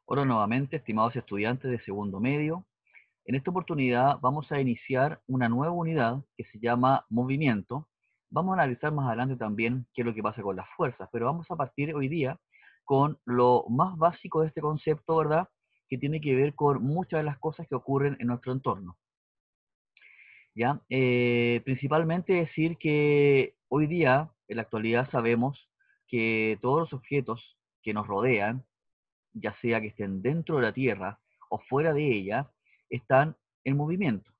Hola nuevamente, estimados estudiantes de segundo medio. En esta oportunidad vamos a iniciar una nueva unidad que se llama movimiento. Vamos a analizar más adelante también qué es lo que pasa con las fuerzas, pero vamos a partir hoy día con lo más básico de este concepto, ¿verdad? Que tiene que ver con muchas de las cosas que ocurren en nuestro entorno. ¿Ya? Principalmente decir que hoy día, en la actualidad, sabemos que todos los objetos que nos rodean, ya sea que estén dentro de la Tierra o fuera de ella, están en movimiento.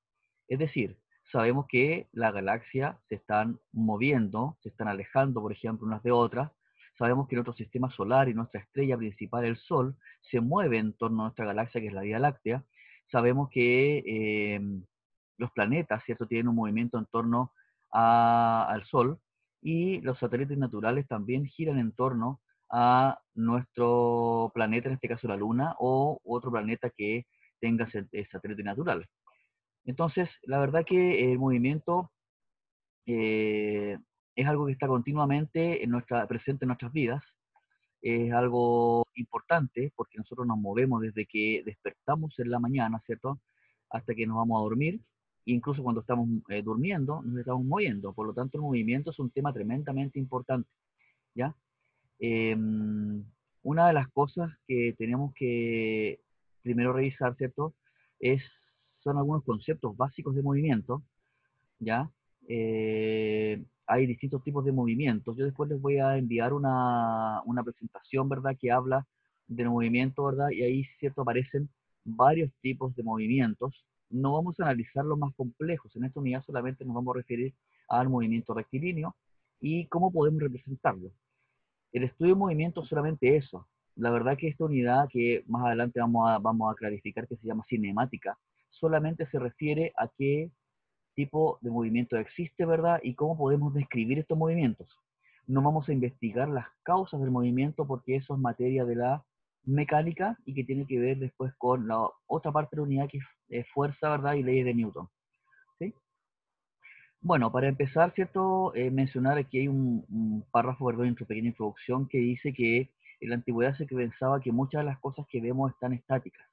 Es decir, sabemos que las galaxias se están moviendo, se están alejando, por ejemplo, unas de otras. Sabemos que nuestro sistema solar y nuestra estrella principal, el Sol, se mueve en torno a nuestra galaxia, que es la Vía Láctea. Sabemos que los planetas, ¿cierto?, tienen un movimiento en torno al Sol, y los satélites naturales también giran en torno a nuestro planeta, en este caso la Luna, o otro planeta que tenga satélite natural. Entonces, la verdad que el movimiento eh, es algo que está continuamente presente en nuestras vidas, es algo importante porque nosotros nos movemos desde que despertamos en la mañana, ¿cierto? Hasta que nos vamos a dormir, incluso cuando estamos durmiendo, nos estamos moviendo. Por lo tanto, el movimiento es un tema tremendamente importante, ¿ya? Una de las cosas que tenemos que primero revisar, ¿cierto? Es, son algunos conceptos básicos de movimiento, ¿ya? Hay distintos tipos de movimientos. Yo después les voy a enviar una presentación, ¿verdad? Que habla del movimiento, ¿verdad? Y ahí, ¿cierto? Aparecen varios tipos de movimientos. No vamos a analizar los más complejos. En esta unidad solamente nos vamos a referir al movimiento rectilíneo y cómo podemos representarlo. El estudio de movimiento es solamente eso. La verdad que esta unidad, que más adelante vamos a clarificar, que se llama cinemática, solamente se refiere a qué tipo de movimiento existe, ¿verdad? Y cómo podemos describir estos movimientos. No vamos a investigar las causas del movimiento porque eso es materia de la mecánica y que tiene que ver después con la otra parte de la unidad que es fuerza, ¿verdad? Y leyes de Newton. ¿Sí? Bueno, para empezar, ¿cierto? Mencionar aquí hay un párrafo, ¿verdad? Una pequeña introducción que dice que en la antigüedad se pensaba que muchas de las cosas que vemos están estáticas.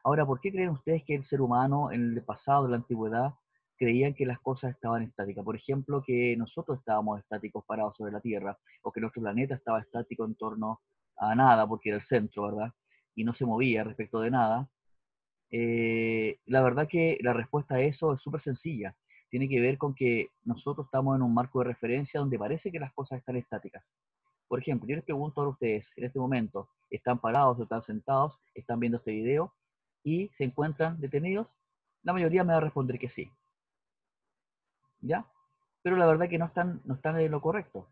Ahora, ¿por qué creen ustedes que el ser humano en el pasado, en la antigüedad, creían que las cosas estaban estáticas? Por ejemplo, que nosotros estábamos estáticos parados sobre la Tierra, o que nuestro planeta estaba estático en torno a nada, porque era el centro, ¿verdad? Y no se movía respecto de nada. La verdad que la respuesta a eso es súper sencilla. Tiene que ver con que nosotros estamos en un marco de referencia donde parece que las cosas están estáticas. Por ejemplo, yo les pregunto a ustedes, en este momento, ¿están parados o están sentados? ¿Están viendo este video? ¿Y se encuentran detenidos? La mayoría me va a responder que sí, ¿ya? Pero la verdad que no están en lo correcto.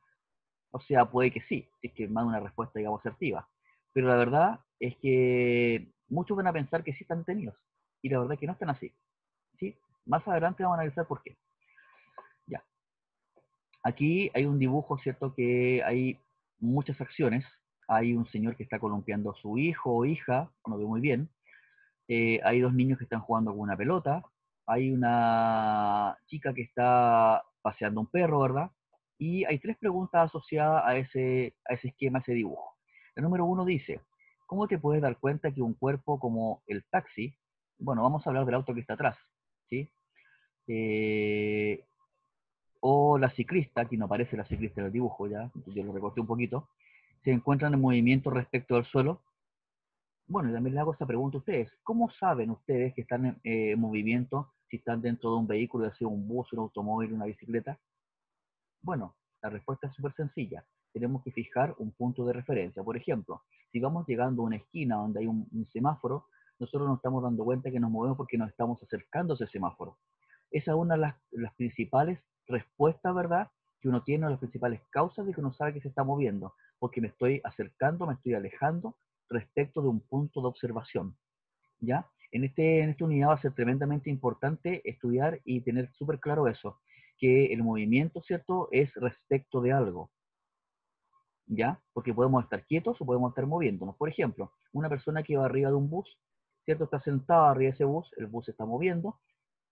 O sea, puede que sí, si es que manda una respuesta, digamos, asertiva. Pero la verdad es que muchos van a pensar que sí están detenidos. Y la verdad es que no están así. ¿Sí? Más adelante vamos a analizar por qué. Ya. Aquí hay un dibujo, ¿cierto? Que hay muchas acciones. Hay un señor que está columpiando a su hijo o hija, no veo muy bien. Hay dos niños que están jugando con una pelota. Hay una chica que está paseando un perro, ¿verdad? Y hay tres preguntas asociadas a ese esquema, a ese dibujo. El número uno dice, ¿cómo te puedes dar cuenta que un cuerpo como el taxi, bueno, vamos a hablar del auto que está atrás, ¿sí? Eh, o la ciclista, aquí no aparece la ciclista en el dibujo, ya, yo lo recorté un poquito, se encuentran en movimiento respecto al suelo. Bueno, y también les hago esta pregunta a ustedes. ¿Cómo saben ustedes que están en movimiento si están dentro de un vehículo, ya sea un bus, un automóvil, una bicicleta? Bueno, la respuesta es súper sencilla. Tenemos que fijar un punto de referencia. Por ejemplo, si vamos llegando a una esquina donde hay un semáforo, nosotros nos estamos dando cuenta que nos movemos porque nos estamos acercando a ese semáforo. Esa es una de las principales respuestas, ¿verdad? Que uno tiene, las principales causas de que uno sabe que se está moviendo, porque me estoy acercando, me estoy alejando respecto de un punto de observación, ¿ya? En esta unidad va a ser tremendamente importante estudiar y tener súper claro eso, que el movimiento, ¿cierto?, es respecto de algo, ¿ya? Porque podemos estar quietos o podemos estar moviéndonos. Por ejemplo, una persona que va arriba de un bus, ¿cierto?, está sentada arriba de ese bus, el bus se está moviendo,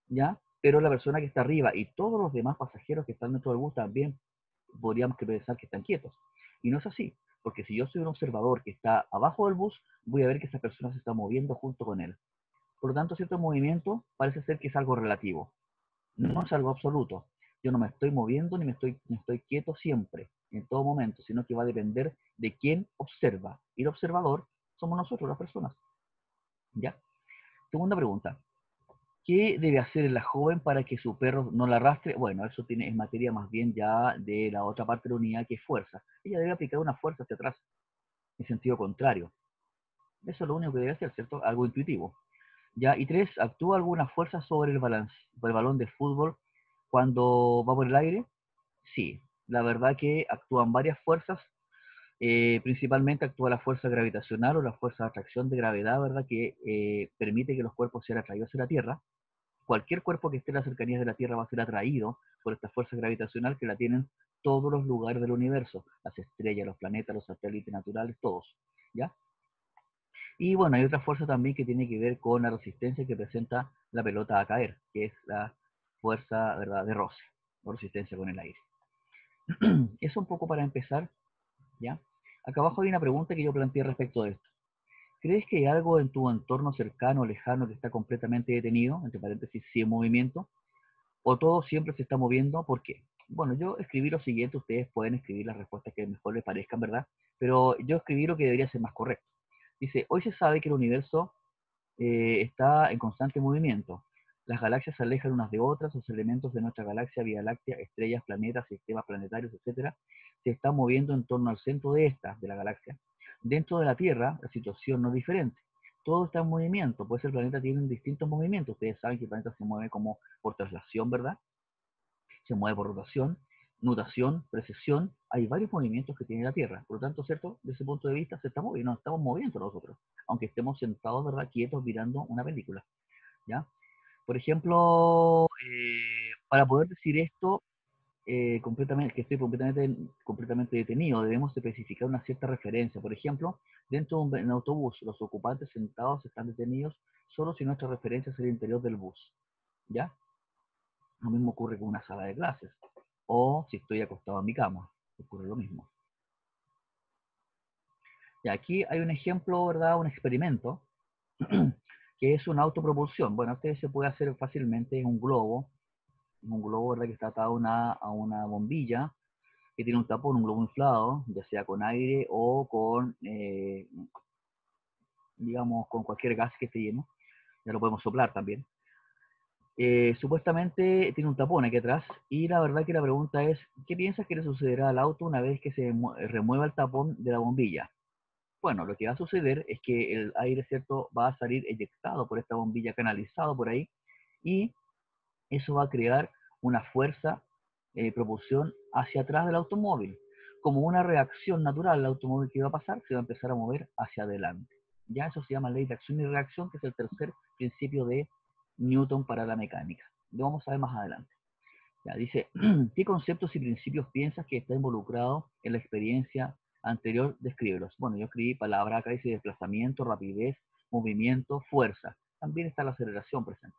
¿ya? Pero la persona que está arriba y todos los demás pasajeros que están dentro del bus también podríamos que pensar que están quietos. Y no es así, Porque si yo soy un observador que está abajo del bus, voy a ver que esa persona se está moviendo junto con él. Por lo tanto, cierto movimiento parece ser que es algo relativo, no es algo absoluto. Yo no me estoy moviendo ni me estoy quieto siempre, en todo momento, sino que va a depender de quién observa. Y el observador somos nosotros, las personas. ¿Ya? Segunda pregunta. ¿Qué debe hacer la joven para que su perro no la arrastre? Bueno, eso tiene, es materia más bien ya de la otra parte de la unidad, que es fuerza. Ella debe aplicar una fuerza hacia atrás, en sentido contrario. Eso es lo único que debe hacer, ¿cierto? Algo intuitivo. ¿Ya? Y tres, ¿actúa alguna fuerza sobre el balón de fútbol cuando va por el aire? Sí, la verdad que actúan varias fuerzas, principalmente actúa la fuerza gravitacional o la fuerza de atracción de gravedad, ¿verdad? Que permite que los cuerpos sean atraídos hacia la Tierra. Cualquier cuerpo que esté en las cercanías de la Tierra va a ser atraído por esta fuerza gravitacional que la tienen todos los lugares del universo, las estrellas, los planetas, los satélites naturales, todos, ¿ya? Y bueno, hay otra fuerza también que tiene que ver con la resistencia que presenta la pelota a caer, que es la fuerza, ¿verdad?, de roce, o resistencia con el aire. Eso un poco para empezar, ¿ya? Acá abajo hay una pregunta que yo planteé respecto de esto. ¿Crees que hay algo en tu entorno cercano o lejano que está completamente detenido, entre paréntesis, sin movimiento? ¿O todo siempre se está moviendo? ¿Por qué? Bueno, yo escribí lo siguiente, ustedes pueden escribir las respuestas que mejor les parezcan, ¿verdad? Pero yo escribí lo que debería ser más correcto. Dice, hoy se sabe que el universo está en constante movimiento. Las galaxias se alejan unas de otras, los elementos de nuestra galaxia, Vía Láctea, estrellas, planetas, sistemas planetarios, etcétera, se están moviendo en torno al centro de esta, de la galaxia. Dentro de la Tierra, la situación no es diferente. Todo está en movimiento, pues el planeta tiene distintos movimientos. Ustedes saben que el planeta se mueve como por traslación, ¿verdad? Se mueve por rotación, nutación, precesión. Hay varios movimientos que tiene la Tierra. Por lo tanto, ¿cierto? Desde ese punto de vista se está moviendo, nos estamos moviendo nosotros, aunque estemos sentados, ¿verdad?, quietos mirando una película, ¿ya? Por ejemplo, para poder decir esto, completamente, que estoy completamente detenido, debemos especificar una cierta referencia. Por ejemplo, dentro de un autobús, los ocupantes sentados están detenidos solo si nuestra referencia es el interior del bus, ¿ya? Lo mismo ocurre con una sala de clases. O si estoy acostado en mi cama, ocurre lo mismo. Y aquí hay un ejemplo, ¿verdad? Un experimento, que es una autopropulsión. Bueno, este se puede hacer fácilmente en un globo, ¿verdad?, que está atado a una bombilla, que tiene un tapón, un globo inflado, ya sea con aire o con, digamos, con cualquier gas que esté lleno. Ya lo podemos soplar también. Supuestamente tiene un tapón aquí atrás, y la verdad que la pregunta es, ¿qué piensas que le sucederá al auto una vez que se remueva el tapón de la bombilla? Bueno, lo que va a suceder es que el aire, ¿cierto?, va a salir eyectado por esta bombilla, canalizado por ahí, y eso va a crear una fuerza, propulsión hacia atrás del automóvil. Como una reacción natural, el automóvil que va a pasar se va a empezar a mover hacia adelante. Ya eso se llama ley de acción y reacción, que es el tercer principio de Newton para la mecánica. Lo vamos a ver más adelante. Ya, dice, ¿qué conceptos y principios piensas que está involucrado en la experiencia anterior? Descríbelos. Bueno, yo escribí palabras acá, dice desplazamiento, rapidez, movimiento, fuerza. También está la aceleración presente.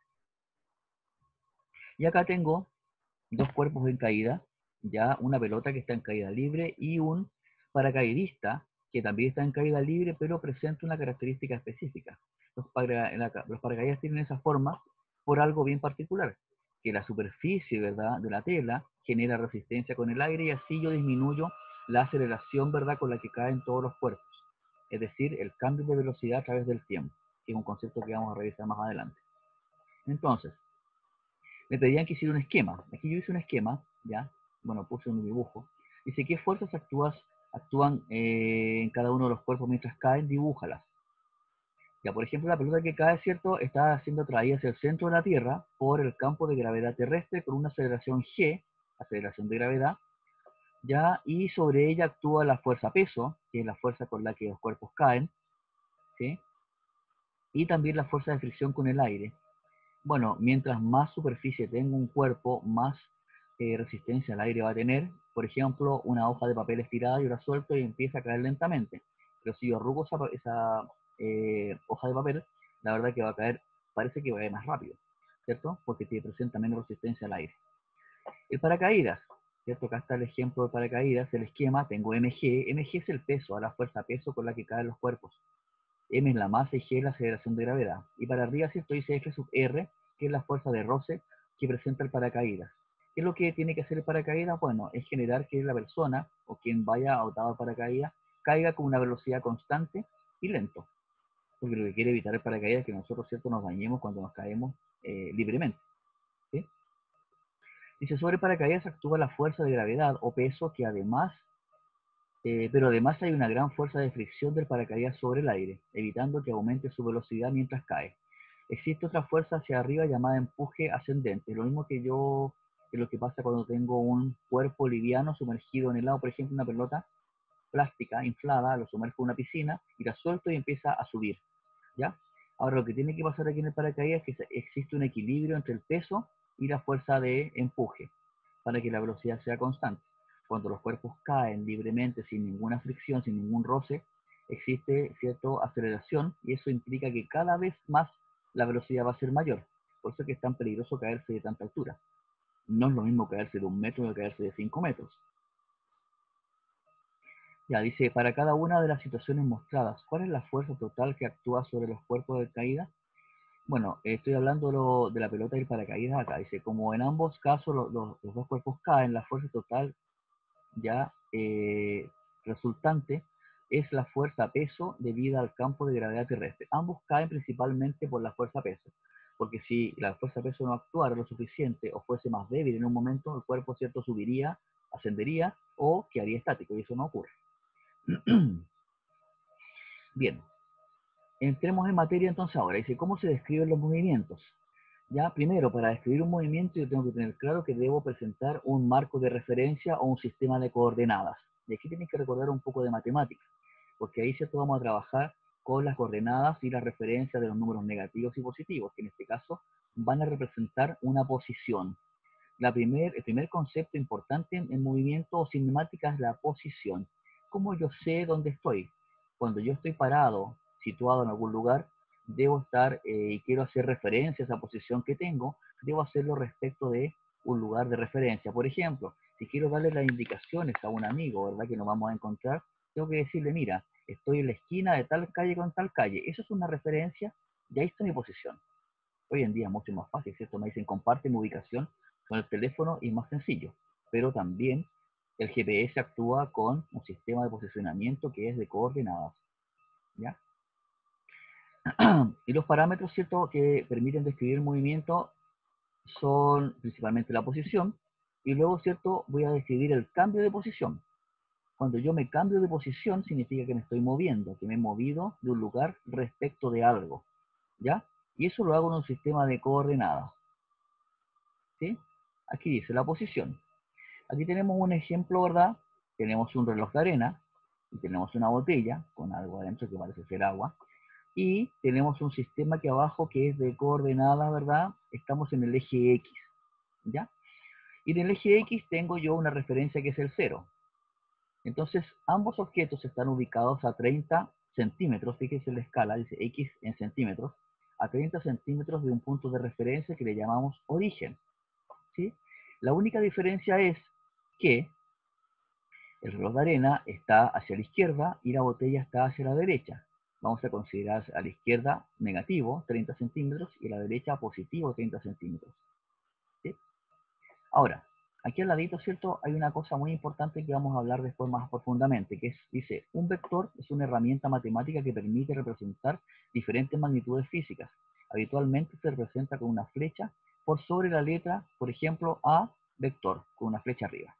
Y acá tengo dos cuerpos en caída, ya una pelota que está en caída libre y un paracaidista que también está en caída libre, pero presenta una característica específica. Los paracaidistas tienen esa forma por algo bien particular, que la superficie, ¿verdad?, de la tela genera resistencia con el aire, y así yo disminuyo la aceleración, ¿verdad?, con la que caen todos los cuerpos. Es decir, el cambio de velocidad a través del tiempo, que es un concepto que vamos a revisar más adelante. Entonces, me pedían que hiciera un esquema. Aquí yo hice un esquema, ¿ya? Bueno, puse un dibujo. Dice, ¿qué fuerzas actúan en cada uno de los cuerpos mientras caen? Dibújalas. Ya, por ejemplo, la pelota que cae, ¿cierto?, está siendo atraída hacia el centro de la Tierra por el campo de gravedad terrestre con una aceleración g, aceleración de gravedad, ¿ya? Y sobre ella actúa la fuerza peso, que es la fuerza con la que los cuerpos caen, ¿sí? Y también la fuerza de fricción con el aire. Bueno, mientras más superficie tenga un cuerpo, más resistencia al aire va a tener. Por ejemplo, una hoja de papel estirada, yo la suelto y empieza a caer lentamente. Pero si yo arrugo esa hoja de papel, la verdad que va a caer, parece que va a ir más rápido, ¿cierto? Porque te presenta menos resistencia al aire. El paracaídas. ¿cierto? Acá está el ejemplo de paracaídas, el esquema, tengo mg, mg es el peso, a la fuerza peso con la que caen los cuerpos. M es la masa y G es la aceleración de gravedad. Y para arriba, ¿cierto? Dice F sub R, que es la fuerza de roce que presenta el paracaídas. ¿Qué es lo que tiene que hacer el paracaídas? Bueno, es generar que la persona o quien vaya atado al paracaídas caiga con una velocidad constante y lento. Porque lo que quiere evitar el paracaídas es que nosotros, ¿cierto?, nos dañemos cuando nos caemos libremente. ¿Sí? Dice, sobre paracaídas actúa la fuerza de gravedad o peso que además pero además hay una gran fuerza de fricción del paracaídas sobre el aire, evitando que aumente su velocidad mientras cae. Existe otra fuerza hacia arriba llamada empuje ascendente, lo mismo que lo que pasa cuando tengo un cuerpo liviano sumergido en el agua, por ejemplo, una pelota plástica inflada, lo sumerjo en una piscina y la suelto y empieza a subir, ¿ya? Ahora, lo que tiene que pasar aquí en el paracaídas es que existe un equilibrio entre el peso y la fuerza de empuje, para que la velocidad sea constante. Cuando los cuerpos caen libremente, sin ninguna fricción, sin ningún roce, existe cierta aceleración y eso implica que cada vez más la velocidad va a ser mayor. Por eso es que es tan peligroso caerse de tanta altura. No es lo mismo caerse de 1 metro que caerse de 5 metros. Ya, dice, para cada una de las situaciones mostradas, ¿cuál es la fuerza total que actúa sobre los cuerpos de caída? Bueno, estoy hablando de la pelota y el paracaídas acá. Dice, como en ambos casos los dos cuerpos caen, la fuerza total ya resultante es la fuerza peso debida al campo de gravedad terrestre. Ambos caen principalmente por la fuerza peso, porque si la fuerza peso no actuara lo suficiente o fuese más débil en un momento, el cuerpo, ¿cierto?, subiría, ascendería o quedaría estático, y eso no ocurre. Bien, entremos en materia entonces ahora. Dice, ¿cómo se describen los movimientos? Ya, primero, para describir un movimiento yo tengo que tener claro que debo presentar un marco de referencia o un sistema de coordenadas. Y aquí tienes que recordar un poco de matemáticas, porque ahí cierto vamos a trabajar con las coordenadas y la referencia de los números negativos y positivos, que en este caso van a representar una posición. El primer concepto importante en movimiento o cinemática es la posición. ¿Cómo yo sé dónde estoy? Cuando yo estoy parado, situado en algún lugar, debo estar y quiero hacer referencia a esa posición que tengo, debo hacerlo respecto de un lugar de referencia. Por ejemplo, si quiero darle las indicaciones a un amigo, ¿verdad?, que nos vamos a encontrar, tengo que decirle, mira, estoy en la esquina de tal calle con tal calle. Eso es una referencia y ahí está mi posición. Hoy en día es mucho más fácil, ¿cierto? Me dicen, comparte mi ubicación con el teléfono y es más sencillo. Pero también el GPS actúa con un sistema de posicionamiento que es de coordenadas, ¿ya? Y los parámetros, ¿cierto?, que permiten describir el movimiento son principalmente la posición, y luego, ¿cierto?, voy a describir el cambio de posición. Cuando yo me cambio de posición, significa que me estoy moviendo, que me he movido de un lugar respecto de algo, ¿ya? Y eso lo hago en un sistema de coordenadas, ¿sí? Aquí dice la posición. Aquí tenemos un ejemplo, ¿verdad? Tenemos un reloj de arena, y tenemos una botella con algo adentro que parece ser agua, y tenemos un sistema aquí abajo que es de coordenadas, ¿verdad? Estamos en el eje X, ¿ya? Y en el eje X tengo yo una referencia que es el 0. Entonces, ambos objetos están ubicados a 30 centímetros, fíjense en la escala, dice X en centímetros, a 30 centímetros de un punto de referencia que le llamamos origen, ¿sí? La única diferencia es que el reloj de arena está hacia la izquierda y la botella está hacia la derecha. Vamos a considerar a la izquierda negativo, 30 centímetros, y a la derecha positivo, 30 centímetros. ¿Sí? Ahora, aquí al ladito, ¿cierto?, hay una cosa muy importante que vamos a hablar después más profundamente, que es, dice, un vector es una herramienta matemática que permite representar diferentes magnitudes físicas. Habitualmente se representa con una flecha por sobre la letra, por ejemplo, A, vector, con una flecha arriba.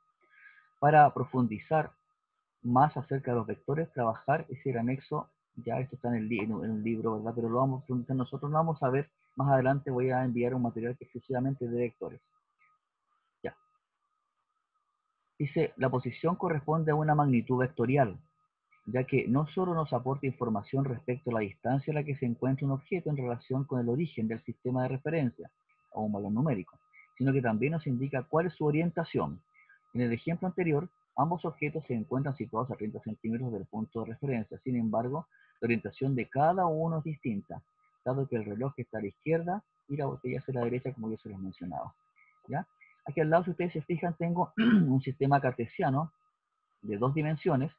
Para profundizar más acerca de los vectores, trabajar ese el anexo, ya esto está en el libro, ¿verdad? Pero lo vamos a profundizar nosotros, lo vamos a ver más adelante, voy a enviar un material que exclusivamente de vectores. Ya. Dice, la posición corresponde a una magnitud vectorial, ya que no solo nos aporta información respecto a la distancia a la que se encuentra un objeto en relación con el origen del sistema de referencia, o un valor numérico, sino que también nos indica cuál es su orientación. En el ejemplo anterior, ambos objetos se encuentran situados a 30 centímetros del punto de referencia. Sin embargo, la orientación de cada uno es distinta, dado que el reloj está a la izquierda y la botella hacia la derecha, como yo se los mencionaba. ¿Ya? Aquí al lado, si ustedes se fijan, tengo un sistema cartesiano de 2 dimensiones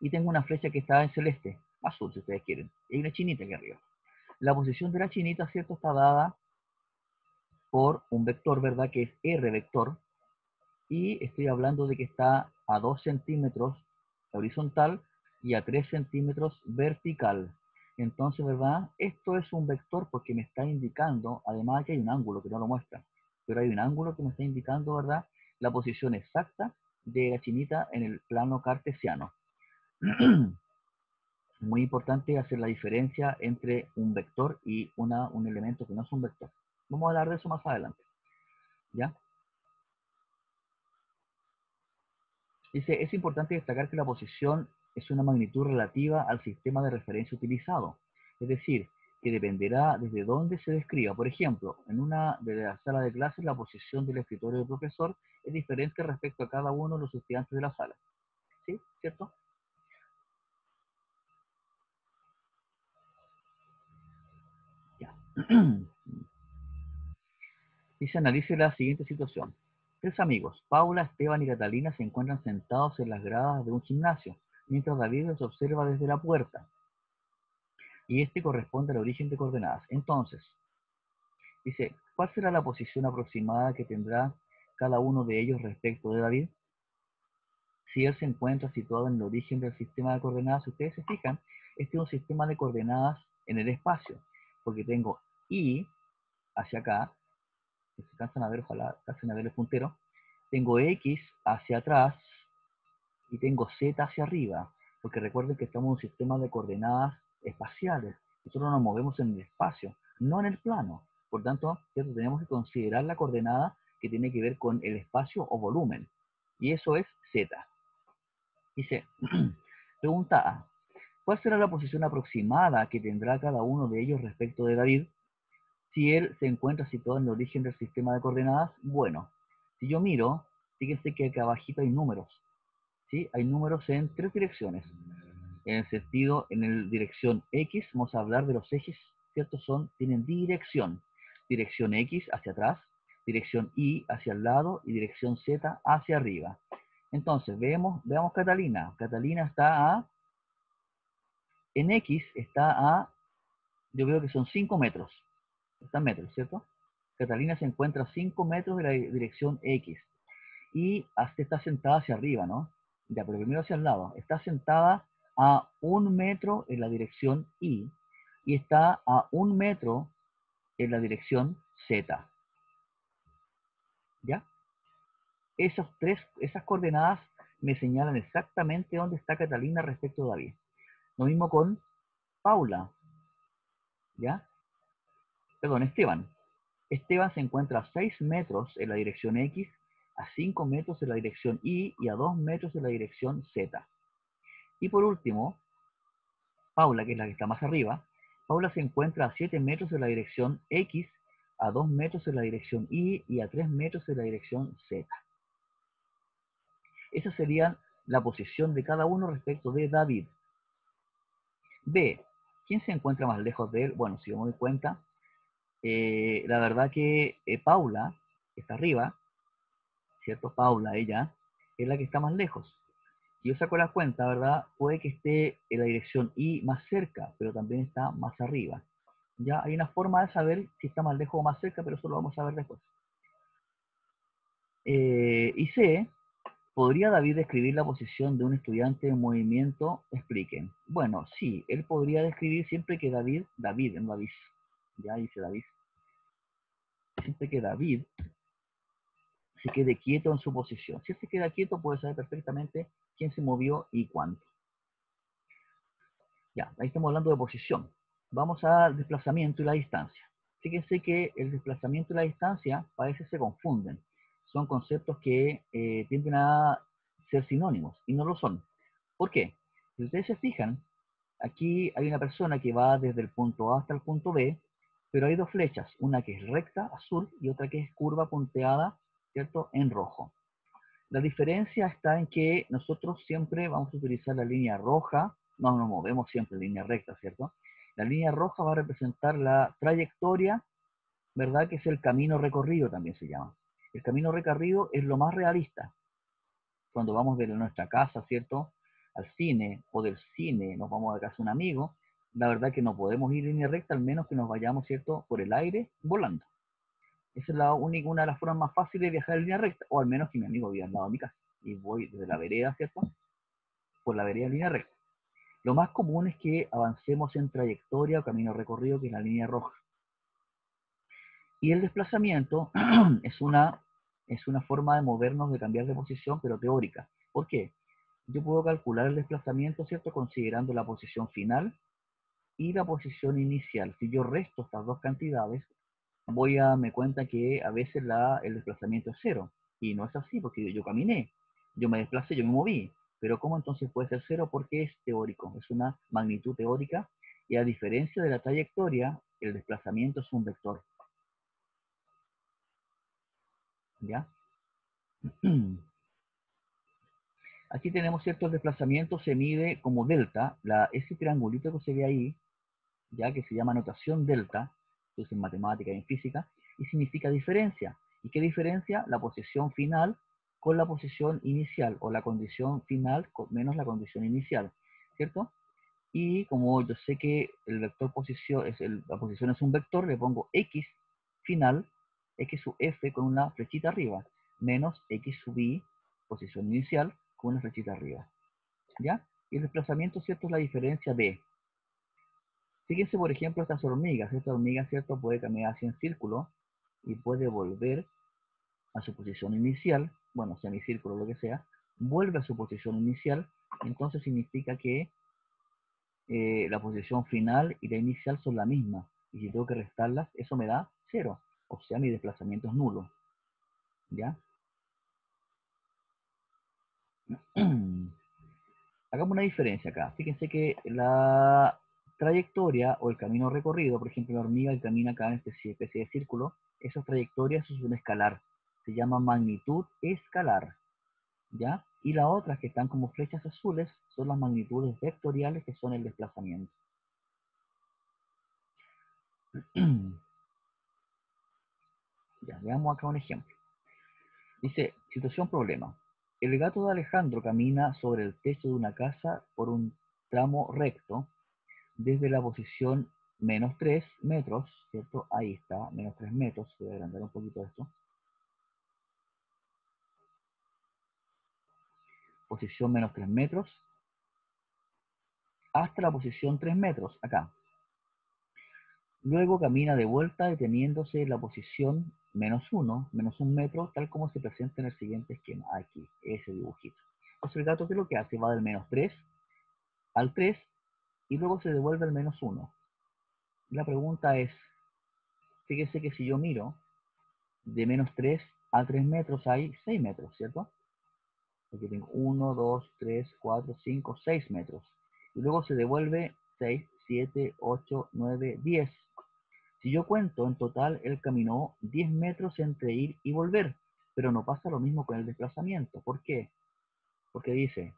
y tengo una flecha que está en celeste, azul si ustedes quieren, y hay una chinita aquí arriba. La posición de la chinita, ¿cierto?, está dada por un vector, ¿verdad?, que es R vector, y estoy hablando de que está a 2 centímetros horizontal y a 3 centímetros vertical. Entonces, ¿verdad? Esto es un vector porque me está indicando, además que hay un ángulo que no lo muestra, pero hay un ángulo que me está indicando, ¿verdad?, la posición exacta de la chinita en el plano cartesiano. Muy importante hacer la diferencia entre un vector y un elemento que no es un vector. Vamos a hablar de eso más adelante, ¿ya? Dice, es importante destacar que la posición es una magnitud relativa al sistema de referencia utilizado. Es decir, que dependerá desde dónde se describa. Por ejemplo, en una de las salas de clases, la posición del escritorio del profesor es diferente respecto a cada uno de los estudiantes de la sala. ¿Sí? ¿Cierto? Ya. Dice, analice la siguiente situación. 3 amigos, Paula, Esteban y Catalina, se encuentran sentados en las gradas de un gimnasio, mientras David los observa desde la puerta. Y este corresponde al origen de coordenadas. Entonces, dice, ¿cuál será la posición aproximada que tendrá cada uno de ellos respecto de David? Si él se encuentra situado en el origen del sistema de coordenadas, si ustedes se fijan, este es un sistema de coordenadas en el espacio, porque tengo Y hacia acá, si se alcanzan a ver, ojalá alcancen a ver el puntero, tengo X hacia atrás y tengo Z hacia arriba, porque recuerden que estamos en un sistema de coordenadas espaciales. Nosotros nos movemos en el espacio, no en el plano. Por tanto, ¿cierto?, tenemos que considerar la coordenada que tiene que ver con el espacio o volumen. Y eso es Z. Dice, pregunta A. ¿Cuál será la posición aproximada que tendrá cada uno de ellos respecto de David si él se encuentra situado en el origen del sistema de coordenadas? Bueno, si yo miro, fíjense que acá abajito hay números. ¿Sí? Hay números en 3 direcciones. En el sentido, en el dirección X, vamos a hablar de los ejes, ¿cierto? Tienen dirección. Dirección X hacia atrás, dirección Y hacia el lado y dirección Z hacia arriba. Entonces, veamos Catalina. Catalina está en X está yo veo que son 5 metros. Están metros, ¿cierto? Catalina se encuentra a 5 metros de la dirección X. Y está sentada hacia arriba, ¿no? Ya, pero primero hacia el lado. Está sentada a 1 metro en la dirección y está a 1 metro en la dirección Z. ¿Ya? Esas coordenadas me señalan exactamente dónde está Catalina respecto a David. Lo mismo con Paula. ¿Ya? Perdón, Esteban. Esteban se encuentra a 6 metros en la dirección X, a 5 metros en la dirección Y y a 2 metros en la dirección Z. Y por último, Paula, que es la que está más arriba, Paula se encuentra a 7 metros en la dirección X, a 2 metros en la dirección Y y a 3 metros en la dirección Z. Esa sería la posición de cada uno respecto de David. B. ¿Quién se encuentra más lejos de él? Bueno, si yo me doy cuenta, la verdad que Paula, que está arriba, ¿cierto? Paula, ella, es la que está más lejos. Si yo saco la cuenta, ¿verdad? Puede que esté en la dirección Y más cerca, pero también está más arriba. Ya hay una forma de saber si está más lejos o más cerca, pero eso lo vamos a ver después. Y C, ¿podría David describir la posición de un estudiante en movimiento? Expliquen. Bueno, sí, él podría describir siempre que David, no David, ya dice David, siempre que David se quede quieto en su posición. Si él se queda quieto, puede saber perfectamente quién se movió y cuánto. Ya, ahí estamos hablando de posición. Vamos al desplazamiento y la distancia. Fíjense que el desplazamiento y la distancia a veces se confunden. Son conceptos que tienden a ser sinónimos y no lo son. ¿Por qué? Si ustedes se fijan, aquí hay una persona que va desde el punto A hasta el punto B, pero hay 2 flechas, una que es recta, azul, y otra que es curva punteada, ¿cierto?, en rojo. La diferencia está en que nosotros siempre vamos a utilizar la línea roja, no nos movemos siempre en línea recta, ¿cierto? La línea roja va a representar la trayectoria, ¿verdad? Que es el camino recorrido, también se llama. El camino recorrido es lo más realista. Cuando vamos de nuestra casa, ¿cierto?, al cine, o del cine nos vamos a casa de un amigo, la verdad que no podemos ir en línea recta, al menos que nos vayamos, ¿cierto?, por el aire, volando. Esa es una de las formas más fáciles de viajar en línea recta, o al menos que mi amigo viva al lado de mi casa. Y voy desde la vereda, ¿cierto?, por la vereda en línea recta. Lo más común es que avancemos en trayectoria o camino recorrido, que es la línea roja. Y el desplazamiento es una forma de movernos, de cambiar de posición, pero teórica. ¿Por qué? Yo puedo calcular el desplazamiento, ¿cierto?, considerando la posición final y la posición inicial. Si yo resto estas dos cantidades, voy a darme cuenta que a veces el desplazamiento es cero. Y no es así, porque yo caminé, yo me desplacé, yo me moví. Pero ¿cómo entonces puede ser cero? Porque es teórico, es una magnitud teórica. Y a diferencia de la trayectoria, el desplazamiento es un vector. ¿Ya? Aquí tenemos ciertos desplazamientos, se mide como delta, ese triangulito que se ve ahí, ya que se llama notación delta, que es en matemática y en física, y significa diferencia. ¿Y qué diferencia? La posición final con la posición inicial, o la condición final menos la condición inicial, ¿cierto? Y como yo sé que el vector posición, la posición es un vector, le pongo x final, x sub f con una flechita arriba, menos x sub y, posición inicial, con una flechita arriba. ¿Ya? Y el desplazamiento, ¿cierto?, es la diferencia de. Fíjense, por ejemplo, estas hormigas. Esta hormiga, ¿cierto?, puede caminar así en círculo y puede volver a su posición inicial, bueno, semicírculo, lo que sea, vuelve a su posición inicial, entonces significa que la posición final y la inicial son la misma. Y si tengo que restarlas, eso me da 0. O sea, mi desplazamiento es nulo. ¿Ya? Hagamos una diferencia acá. Fíjense que la trayectoria o el camino recorrido, por ejemplo, la hormiga que camina acá en esta especie de círculo, esas trayectorias es un escalar. Se llama magnitud escalar. ¿Ya? Y las otras que están como flechas azules son las magnitudes vectoriales, que son el desplazamiento. Ya, veamos acá un ejemplo. Dice, situación problema. El gato de Alejandro camina sobre el techo de una casa por un tramo recto desde la posición menos 3 metros, ¿cierto? Ahí está, menos 3 metros. Voy a agrandar un poquito esto. Posición menos 3 metros hasta la posición 3 metros, acá. Luego camina de vuelta deteniéndose en la posición menos 1 metro, tal como se presenta en el siguiente esquema. Aquí, ese dibujito. Entonces el gato, ¿qué es lo que hace? Va del menos 3 al 3 y luego se devuelve al menos 1. La pregunta es, fíjese que si yo miro, de menos 3 a 3 metros hay 6 metros, ¿cierto? Aquí tengo 1, 2, 3, 4, 5, 6 metros. Y luego se devuelve 6, 7, 8, 9, 10. Si yo cuento, en total él caminó 10 metros entre ir y volver, pero no pasa lo mismo con el desplazamiento. ¿Por qué? Porque dice,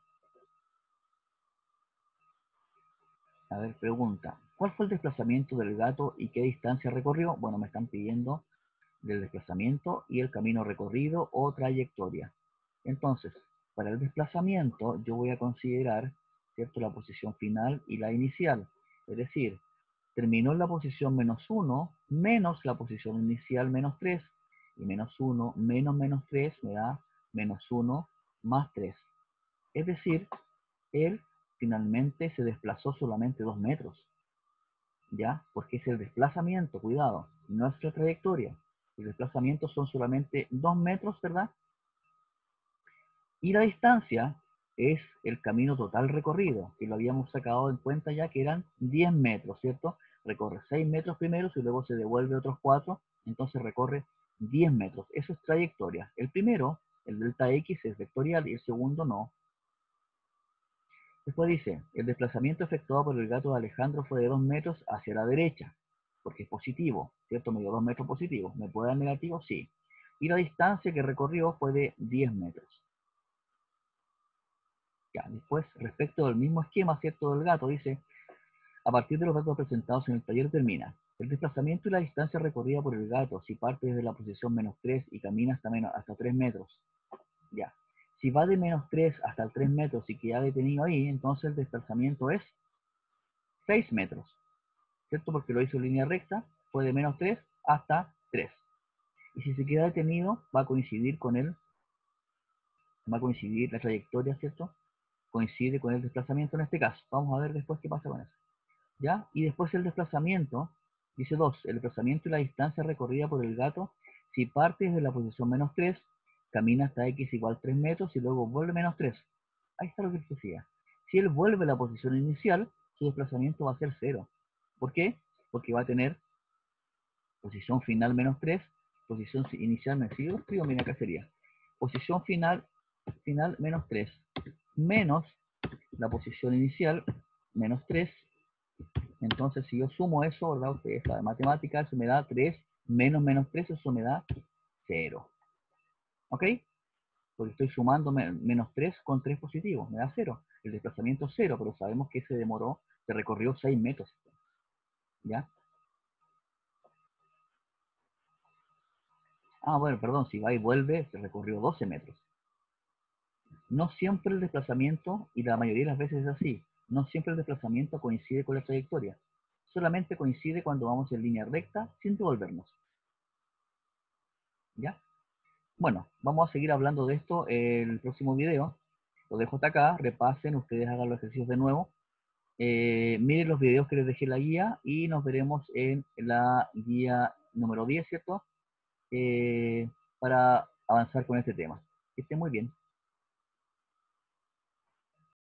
a ver, pregunta, ¿cuál fue el desplazamiento del gato y qué distancia recorrió? Bueno, me están pidiendo del desplazamiento y el camino recorrido o trayectoria. Entonces, para el desplazamiento yo voy a considerar, ¿cierto?, la posición final y la inicial. Es decir, terminó en la posición menos 1 menos la posición inicial menos 3. Y menos 1 menos menos 3 me da menos 1 más 3. Es decir, él finalmente se desplazó solamente 2 metros. ¿Ya? Porque es el desplazamiento, cuidado, no es la trayectoria. El desplazamiento son solamente 2 metros, ¿verdad? Y la distancia es el camino total recorrido, que lo habíamos sacado en cuenta ya que eran 10 metros, ¿cierto? Recorre 6 metros primero y luego se devuelve otros 4, entonces recorre 10 metros. Eso es trayectoria. El primero, el delta X, es vectorial y el segundo no. Después dice, el desplazamiento efectuado por el gato de Alejandro fue de 2 metros hacia la derecha, porque es positivo, ¿cierto? Me dio 2 metros positivos. ¿Me puede dar negativo? Sí. Y la distancia que recorrió fue de 10 metros. Ya, después, respecto del mismo esquema, ¿cierto?, del gato, dice, A partir de los datos presentados en el taller determina el desplazamiento y la distancia recorrida por el gato si parte desde la posición -3 y camina hasta 3 metros. Ya. Si va de -3 hasta el 3 metros y queda detenido ahí, entonces el desplazamiento es 6 metros, ¿cierto? Porque lo hizo en línea recta, fue de -3 hasta 3. Y si se queda detenido, va a coincidir la trayectoria, ¿cierto? Coincide con el desplazamiento en este caso. Vamos a ver después qué pasa con eso. ¿Ya? Y después el desplazamiento, dice 2, el desplazamiento y la distancia recorrida por el gato, si parte desde la posición -3, camina hasta x igual 3 metros y luego vuelve -3. Ahí está lo que se decía. Si él vuelve a la posición inicial, su desplazamiento va a ser 0. ¿Por qué? Porque va a tener posición final -3, posición inicial, me sigo, escribo, mira, acá sería posición final -3, menos la posición inicial, -3. Entonces, si yo sumo eso, ¿verdad? Ustedes saben matemáticas, eso me da 3 menos -3, eso me da 0. ¿Ok? Porque estoy sumando -3 con 3 positivos, me da 0. El desplazamiento es 0, pero sabemos que se recorrió 6 metros. ¿Ya? Ah, bueno, perdón, si va y vuelve, se recorrió 12 metros. No siempre el desplazamiento, y la mayoría de las veces es así, no siempre el desplazamiento coincide con la trayectoria. Solamente coincide cuando vamos en línea recta sin devolvernos. ¿Ya? Bueno, vamos a seguir hablando de esto en el próximo video. Lo dejo hasta acá, repasen, ustedes hagan los ejercicios de nuevo. Miren los videos que les dejé en la guía y nos veremos en la guía número 10, ¿cierto? Para avanzar con este tema. Que estén muy bien.